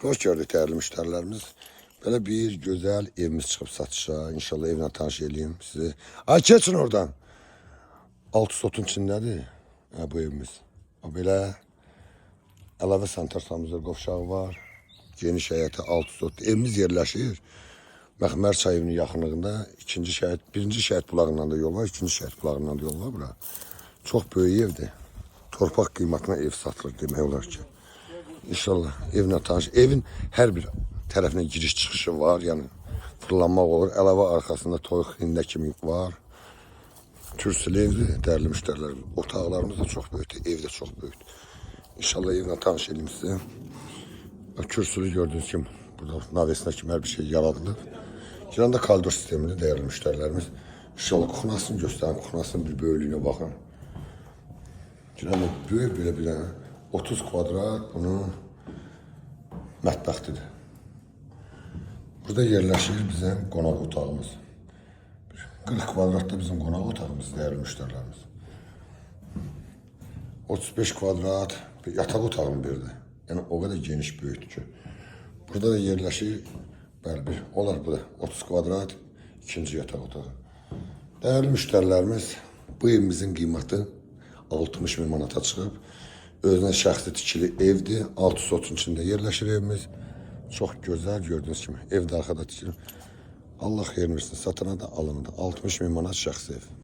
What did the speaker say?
Hoş gördük değerli müşterilerimiz. Böyle bir güzel evimiz çıkıp satışa. İnşallah evine tanış edeyim sizi. Ay geçin oradan. Altı sotun içindedir. Ha, bu evimiz. O böyle əlavə sanitar sanuzör qovşağı var. Geniş həyəti altı sot. Evimiz yerləşir. Məxmər çayının yaxınlığında birinci şəhid bulağından da yol var. İkinci şəhid bulağından da yol var bura. Çok böyük evdir. Torpaq qiymətinə ev satılır demək olar ki. İnşallah evine tanış. Evin her bir tarafına giriş çıkışı var. Yani fırlanmak olur. Əlavə arkasında toyuq hində kimi var. Kürsülü evdir değerli müşterilerim. Otaqlarımız da çok büyüktür. Ev de çok büyüktür. İnşallah evine tanış edeyim size. Kürsülü gördüğünüz gibi burada navesine kimi her bir şey yaradılır. Giranda koridor sisteminde değerli müşterilerimiz. İnşallah kuxunasını göstərin. Kuxunasının bir böyüklüyünə baxın. Giranda böyük böyle bir 30 kvadrat bunun mətbəxtidir. Burada yerləşir bizim qonaq otağımız. 40 kvadratda bizim qonaq otağımız değerli müşterilerimiz. 35 kvadrat bir yataq otağının biridir. Yani o kadar geniş büyüktür ki. Burada da yerləşir bir olar bu da 30 kvadrat ikinci yataq otağı. Değerli müşterilerimiz bu evimizin qiyməti 60 min manata çıxıb. Özünə şəxsi tikili evdir. Altı sotun içində yerləşir evimiz. Çok güzel gördüğünüz gibi. Evdə arxada tikilir. Allah xeyir versin. Satana da alana da 60 min manat şəxsi ev.